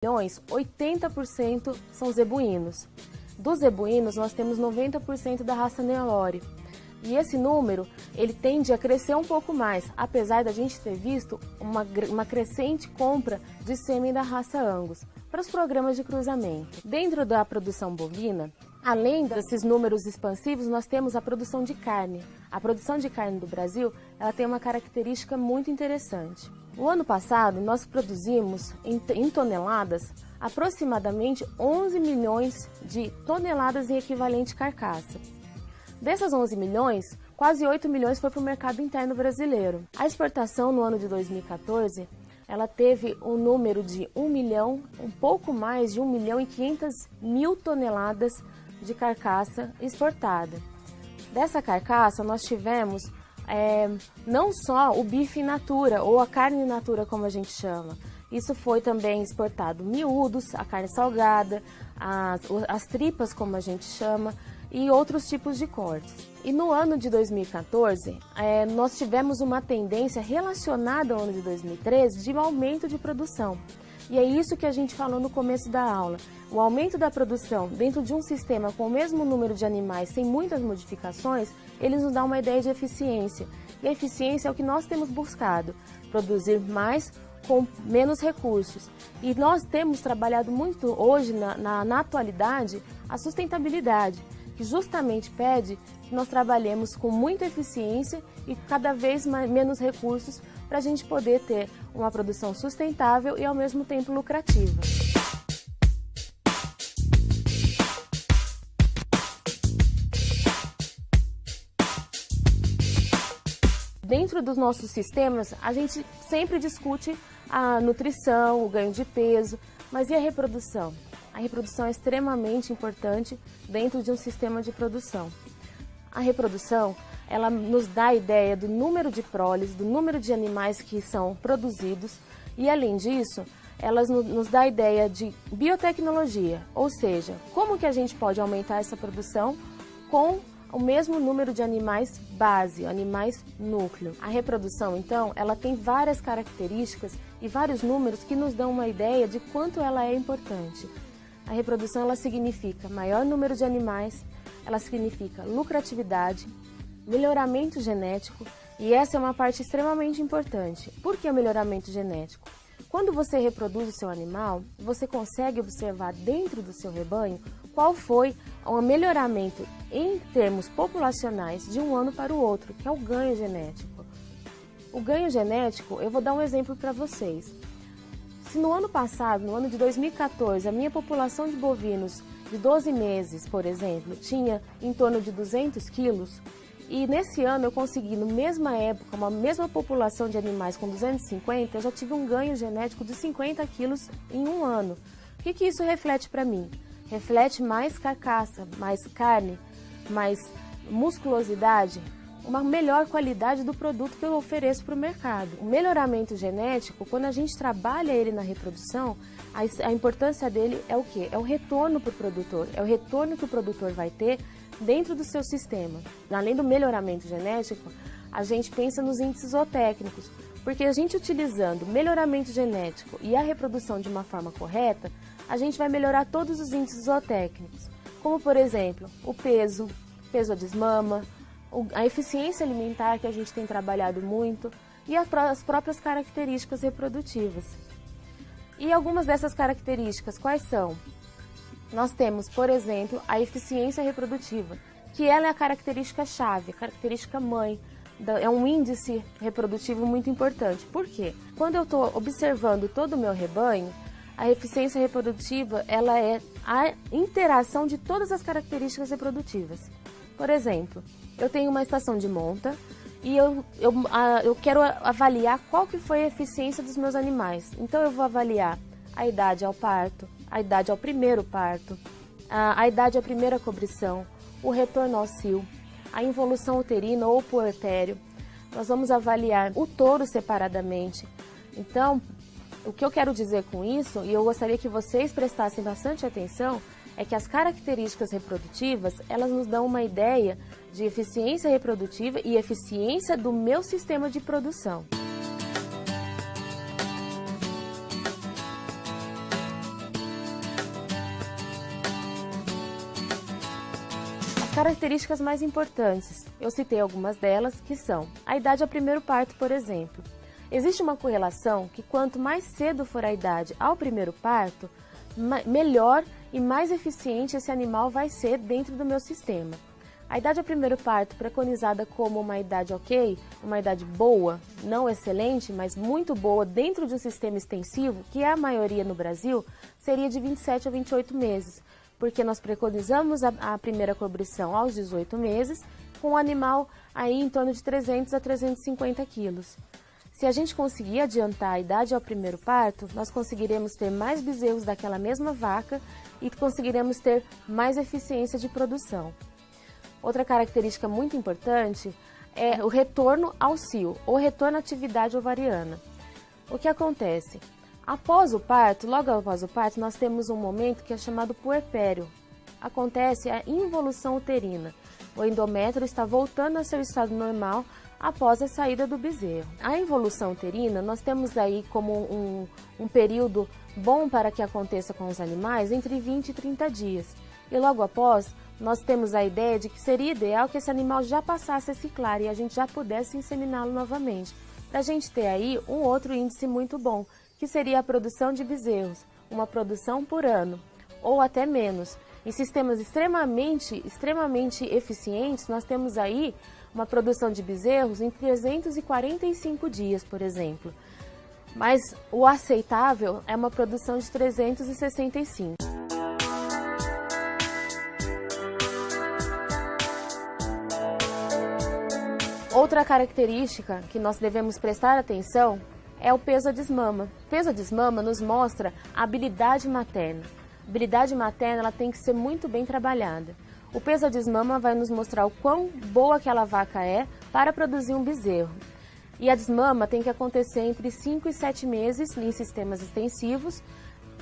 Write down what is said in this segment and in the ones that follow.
milhões, 80% são zebuínos. Dos zebuínos, nós temos 90% da raça Nelore. E esse número, ele tende a crescer um pouco mais, apesar da gente ter visto uma crescente compra de sêmen da raça Angus para os programas de cruzamento. Dentro da produção bovina, além desses números expansivos, nós temos a produção de carne. A produção de carne do Brasil, ela tem uma característica muito interessante. O ano passado, nós produzimos em toneladas aproximadamente 11 milhões de toneladas em equivalente carcaça. Dessas 11 milhões, quase 8 milhões foi para o mercado interno brasileiro. A exportação no ano de 2014, ela teve um número de 1 milhão, um pouco mais de 1 milhão e 500 mil toneladas de carcaça exportada. Dessa carcaça, nós tivemos não só o bife in natura, ou a carne in natura, como a gente chama. Isso foi também exportado miúdos, a carne salgada, as tripas, como a gente chama, e outros tipos de cortes. E no ano de 2014, nós tivemos uma tendência relacionada ao ano de 2013 de aumento de produção. E é isso que a gente falou no começo da aula. O aumento da produção dentro de um sistema com o mesmo número de animais, sem muitas modificações, ele nos dá uma ideia de eficiência. E a eficiência é o que nós temos buscado, produzir mais com menos recursos. E nós temos trabalhado muito hoje, na atualidade, a sustentabilidade, que justamente pede que nós trabalhemos com muita eficiência e cada vez menos recursos para a gente poder ter uma produção sustentável e ao mesmo tempo lucrativa. Dentro dos nossos sistemas, a gente sempre discute a nutrição, o ganho de peso, mas e a reprodução? A reprodução é extremamente importante dentro de um sistema de produção. A reprodução, ela nos dá a ideia do número de proles, do número de animais que são produzidos e, além disso, ela nos dá a ideia de biotecnologia, ou seja, como que a gente pode aumentar essa produção com o mesmo número de animais base, animais núcleo. A reprodução, então, ela tem várias características e vários números que nos dão uma ideia de quanto ela é importante. A reprodução, ela significa maior número de animais, ela significa lucratividade, melhoramento genético, e essa é uma parte extremamente importante. Por que o melhoramento genético? Quando você reproduz o seu animal, você consegue observar dentro do seu rebanho qual foi o melhoramento em termos populacionais de um ano para o outro, que é o ganho genético. O ganho genético, eu vou dar um exemplo para vocês. Se no ano passado, no ano de 2014, a minha população de bovinos de 12 meses, por exemplo, tinha em torno de 200 quilos, e nesse ano eu consegui, na mesma época, uma mesma população de animais com 250, eu já tive um ganho genético de 50 quilos em um ano. O que isso reflete para mim? Reflete mais carcaça, mais carne, mais musculosidade, uma melhor qualidade do produto que eu ofereço para o mercado. O melhoramento genético, quando a gente trabalha ele na reprodução, a importância dele é o quê? É o retorno para o produtor, é o retorno que o produtor vai ter dentro do seu sistema. Além do melhoramento genético, a gente pensa nos índices zootécnicos, porque a gente utilizando melhoramento genético e a reprodução de uma forma correta, a gente vai melhorar todos os índices zootécnicos, como por exemplo, o peso a desmama, a eficiência alimentar, que a gente tem trabalhado muito, e as próprias características reprodutivas. E algumas dessas características, quais são? Nós temos, por exemplo, a eficiência reprodutiva, que ela é a característica-chave, a característica mãe, é um índice reprodutivo muito importante. Por quê? Quando eu estou observando todo o meu rebanho, a eficiência reprodutiva, ela é a interação de todas as características reprodutivas. Por exemplo, eu tenho uma estação de monta e eu quero avaliar qual que foi a eficiência dos meus animais. Então eu vou avaliar a idade ao parto, a idade ao primeiro parto, a idade à primeira cobrição, o retorno ao cio, a involução uterina ou puerpério. Nós vamos avaliar o touro separadamente. Então, o que eu quero dizer com isso, e eu gostaria que vocês prestassem bastante atenção, é que as características reprodutivas, elas nos dão uma ideia de eficiência reprodutiva e eficiência do meu sistema de produção. As características mais importantes, eu citei algumas delas, que são a idade ao primeiro parto, por exemplo. Existe uma correlação que quanto mais cedo for a idade ao primeiro parto, melhor e mais eficiente esse animal vai ser dentro do meu sistema. A idade ao primeiro parto, preconizada como uma idade ok, uma idade boa, não excelente, mas muito boa dentro de um sistema extensivo, que é a maioria no Brasil, seria de 27 a 28 meses, porque nós preconizamos a primeira cobrição aos 18 meses, com o animal aí em torno de 300 a 350 quilos. Se a gente conseguir adiantar a idade ao primeiro parto, nós conseguiremos ter mais bezerros daquela mesma vaca e conseguiremos ter mais eficiência de produção. Outra característica muito importante é o retorno ao cio, ou retorno à atividade ovariana. O que acontece? Após o parto, logo após o parto, nós temos um momento que é chamado puerpério. Acontece a involução uterina. O endométrio está voltando ao seu estado normal após a saída do bezerro. A involução uterina, nós temos aí como um período bom para que aconteça com os animais entre 20 e 30 dias. E logo após, nós temos a ideia de que seria ideal que esse animal já passasse a ciclar e a gente já pudesse inseminá-lo novamente, para a gente ter aí um outro índice muito bom, que seria a produção de bezerros, uma produção por ano, ou até menos. Em sistemas extremamente eficientes, nós temos aí uma produção de bezerros em 345 dias, por exemplo. Mas o aceitável é uma produção de 365. Outra característica que nós devemos prestar atenção é o peso à desmama. O peso à desmama nos mostra a habilidade materna. A habilidade materna ela tem que ser muito bem trabalhada. O peso à desmama vai nos mostrar o quão boa aquela vaca é para produzir um bezerro. E a desmama tem que acontecer entre 5 e 7 meses em sistemas extensivos,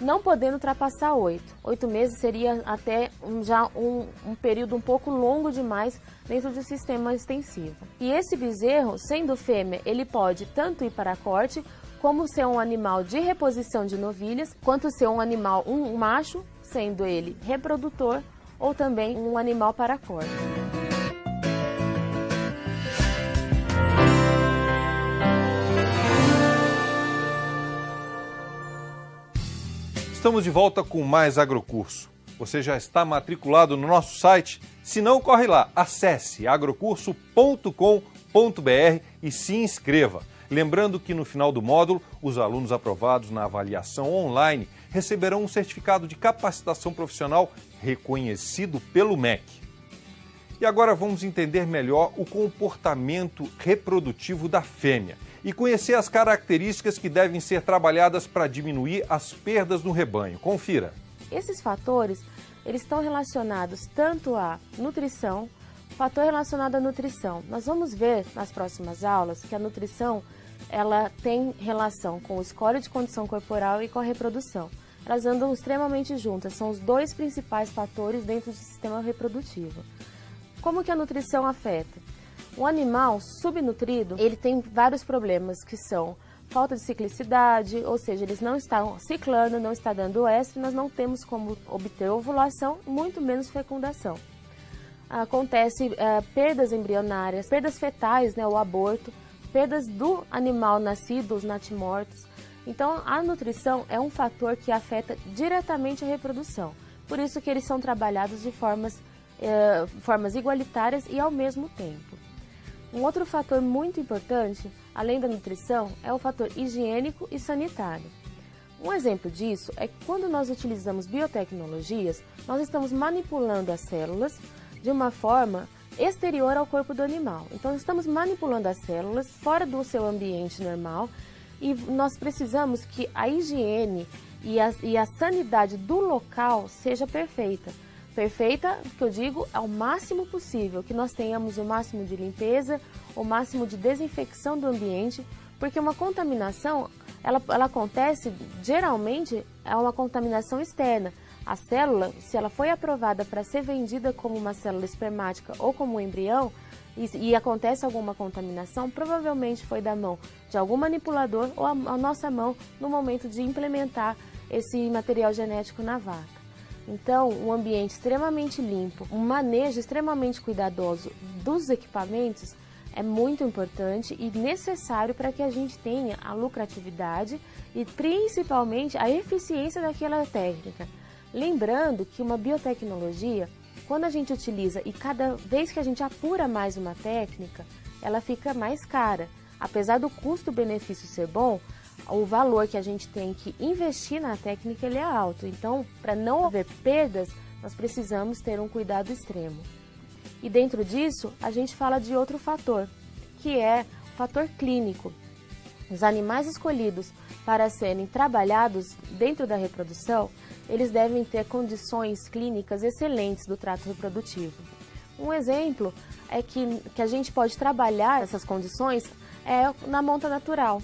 não podendo ultrapassar 8. 8 meses seria até um período um pouco longo demais dentro do sistema extensivo. E esse bezerro, sendo fêmea, ele pode tanto ir para corte, como ser um animal de reposição de novilhas, quanto ser um animal, um macho, sendo ele reprodutor, ou também um animal para corte. Estamos de volta com mais Agrocurso. Você já está matriculado no nosso site? Se não, corre lá, acesse agrocurso.com.br e se inscreva. Lembrando que no final do módulo, os alunos aprovados na avaliação online receberão um certificado de capacitação profissional reconhecido pelo MEC. E agora vamos entender melhor o comportamento reprodutivo da fêmea e conhecer as características que devem ser trabalhadas para diminuir as perdas no rebanho. Confira. Esses fatores, eles estão relacionados tanto à nutrição, fator relacionado à nutrição. Nós vamos ver nas próximas aulas que a nutrição, ela tem relação com o score de condição corporal e com a reprodução. Elas andam extremamente juntas, são os dois principais fatores dentro do sistema reprodutivo. Como que a nutrição afeta? O animal subnutrido, ele tem vários problemas que são falta de ciclicidade, ou seja, eles não estão ciclando, não está dando éster, nós não temos como obter ovulação, muito menos fecundação. Acontece perdas embrionárias, perdas fetais, o aborto, perdas do animal nascido, os natimortos. Então, a nutrição é um fator que afeta diretamente a reprodução. Por isso que eles são trabalhados de formas igualitárias e ao mesmo tempo. Um outro fator muito importante, além da nutrição, é o fator higiênico e sanitário. Um exemplo disso é que quando nós utilizamos biotecnologias, nós estamos manipulando as células de uma forma exterior ao corpo do animal. Então, estamos manipulando as células fora do seu ambiente normal e nós precisamos que a higiene e a sanidade do local seja perfeita. Perfeita, que eu digo, ao máximo possível, que nós tenhamos o máximo de limpeza, o máximo de desinfecção do ambiente, porque uma contaminação, ela acontece, geralmente, é uma contaminação externa. A célula, se ela foi aprovada para ser vendida como uma célula espermática ou como um embrião, e acontece alguma contaminação, provavelmente foi da mão de algum manipulador ou a nossa mão no momento de implementar esse material genético na vaca. Então, um ambiente extremamente limpo, um manejo extremamente cuidadoso dos equipamentos é muito importante e necessário para que a gente tenha a lucratividade e principalmente a eficiência daquela técnica. Lembrando que uma biotecnologia, quando a gente utiliza e cada vez que a gente apura mais uma técnica, ela fica mais cara. Apesar do custo-benefício ser bom, o valor que a gente tem que investir na técnica ele é alto. Então, para não haver perdas, nós precisamos ter um cuidado extremo. E dentro disso, a gente fala de outro fator, que é o fator clínico. Os animais escolhidos para serem trabalhados dentro da reprodução, eles devem ter condições clínicas excelentes do trato reprodutivo. Um exemplo é que a gente pode trabalhar essas condições na monta natural.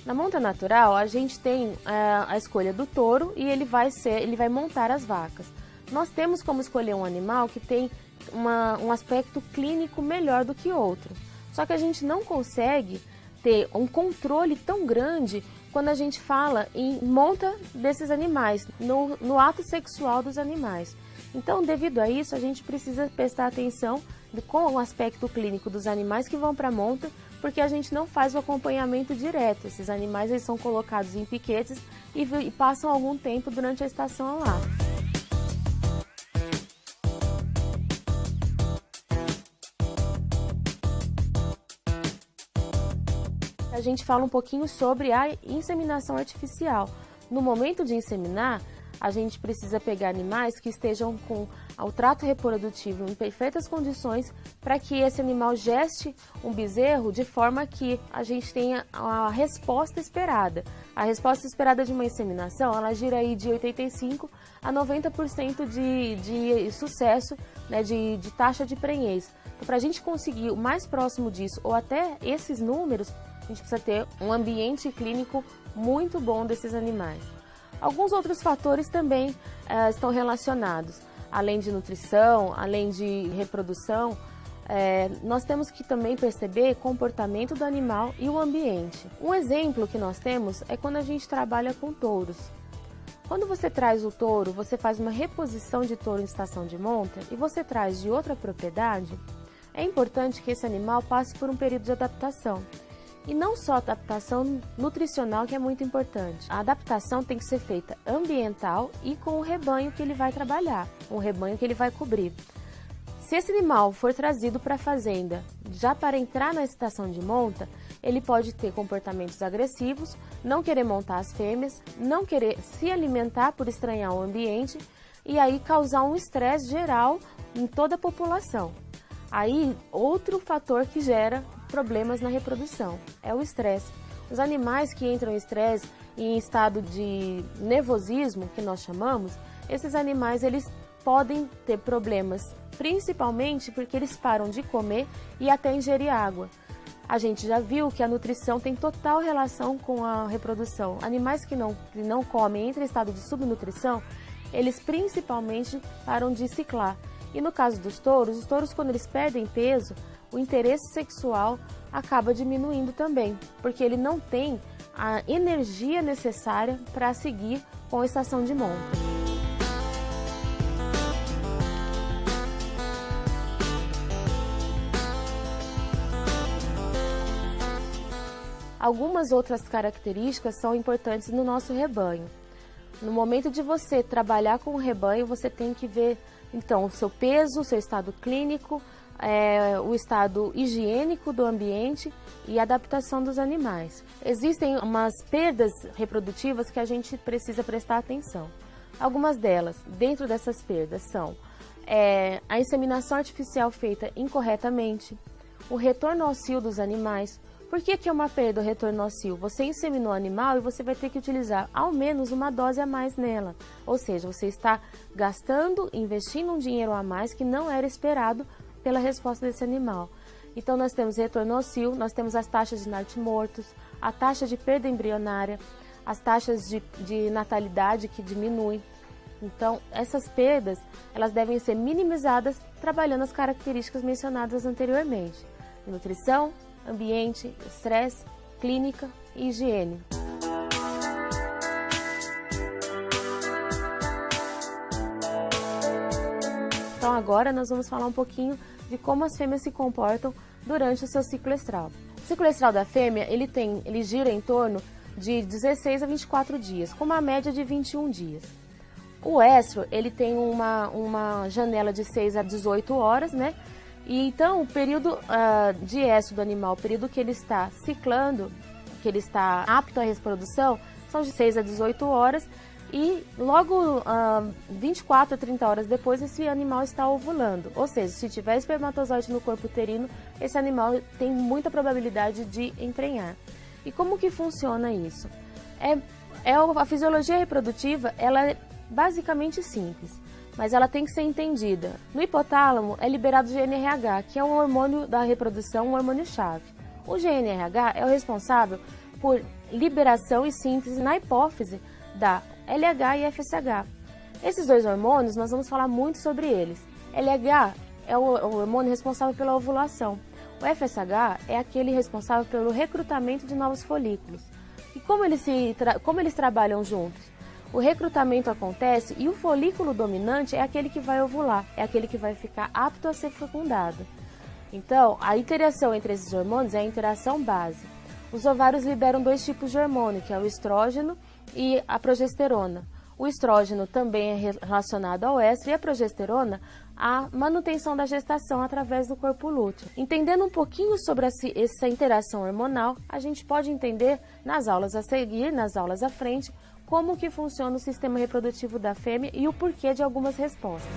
Na monta natural, a gente tem a escolha do touro e ele vai montar as vacas. Nós temos como escolher um animal que tem um aspecto clínico melhor do que outro. Só que a gente não consegue ter um controle tão grande quando a gente fala em monta desses animais, no ato sexual dos animais. Então, devido a isso, a gente precisa prestar atenção com o aspecto clínico dos animais que vão para a monta, porque a gente não faz o acompanhamento direto. Esses animais eles são colocados em piquetes e passam algum tempo durante a estação lá. A gente fala um pouquinho sobre a inseminação artificial. No momento de inseminar, a gente precisa pegar animais que estejam com o trato reprodutivo em perfeitas condições para que esse animal geste um bezerro de forma que a gente tenha a resposta esperada. A resposta esperada de uma inseminação, ela gira aí de 85% a 90% de sucesso, né, de taxa de prenhez. Então, para a gente conseguir o mais próximo disso, ou até esses números, a gente precisa ter um ambiente clínico muito bom desses animais. Alguns outros fatores também estão relacionados. Além de nutrição, além de reprodução, nós temos que também perceber o comportamento do animal e o ambiente. Um exemplo que nós temos é quando a gente trabalha com touros. Quando você traz o touro, você faz uma reposição de touro em estação de monta e você traz de outra propriedade, é importante que esse animal passe por um período de adaptação. E não só a adaptação nutricional, que é muito importante. A adaptação tem que ser feita ambiental e com o rebanho que ele vai trabalhar, o rebanho que ele vai cobrir. Se esse animal for trazido para a fazenda já para entrar na estação de monta, ele pode ter comportamentos agressivos, não querer montar as fêmeas, não querer se alimentar por estranhar o ambiente e aí causar um estresse geral em toda a população. Aí, outro fator que gera problemas na reprodução é o estresse. Os animais que entram em estresse em estado de nervosismo, que nós chamamos, esses animais eles podem ter problemas, principalmente porque eles param de comer e até ingerir água. A gente já viu que a nutrição tem total relação com a reprodução. Animais que não comem, entram em estado de subnutrição, eles principalmente param de ciclar. E no caso dos touros, os touros quando eles perdem peso, o interesse sexual acaba diminuindo também, porque ele não tem a energia necessária para seguir com a estação de monta. Algumas outras características são importantes no nosso rebanho. No momento de você trabalhar com o rebanho, você tem que ver então o seu peso, o seu estado clínico, o estado higiênico do ambiente e a adaptação dos animais. Existem umas perdas reprodutivas que a gente precisa prestar atenção. Algumas delas, dentro dessas perdas, são a inseminação artificial feita incorretamente, o retorno ao cio dos animais. Por que é uma perda o retorno ao cio? Você inseminou o animal e você vai ter que utilizar ao menos uma dose a mais nela. Ou seja, você está gastando, investindo um dinheiro a mais que não era esperado pela resposta desse animal. Então nós temos retorno ao cio, nós temos as taxas de mortos, a taxa de perda embrionária, as taxas de natalidade que diminuem. Então essas perdas elas devem ser minimizadas trabalhando as características mencionadas anteriormente. Nutrição, ambiente, estresse, clínica e higiene. Então agora nós vamos falar um pouquinho de como as fêmeas se comportam durante o seu ciclo estral. O ciclo estral da fêmea, ele gira em torno de 16 a 24 dias, com uma média de 21 dias. O estro, ele tem uma janela de 6 a 18 horas, né? E então, o período de estro do animal, o período que ele está ciclando, que ele está apto à reprodução, são de 6 a 18 horas e logo 24 a 30 horas depois esse animal está ovulando. Ou seja, se tiver espermatozoide no corpo uterino, esse animal tem muita probabilidade de emprenhar. E como que funciona isso? A fisiologia reprodutiva, ela é basicamente simples, mas ela tem que ser entendida. No hipotálamo é liberado o GNRH, que é um hormônio da reprodução, um hormônio-chave. O GNRH é o responsável por liberação e síntese na hipófise da LH e FSH. Esses dois hormônios, nós vamos falar muito sobre eles. LH é o hormônio responsável pela ovulação. O FSH é aquele responsável pelo recrutamento de novos folículos. E como eles trabalham juntos? O recrutamento acontece e o folículo dominante é aquele que vai ovular, é aquele que vai ficar apto a ser fecundado. Então, a interação entre esses hormônios é a interação base. Os ovários liberam dois tipos de hormônio, que é o estrógeno e a progesterona. O estrógeno também é relacionado ao estro e a progesterona à manutenção da gestação através do corpo lúteo. Entendendo um pouquinho sobre essa interação hormonal, a gente pode entender nas aulas a seguir, nas aulas à frente, como que funciona o sistema reprodutivo da fêmea e o porquê de algumas respostas.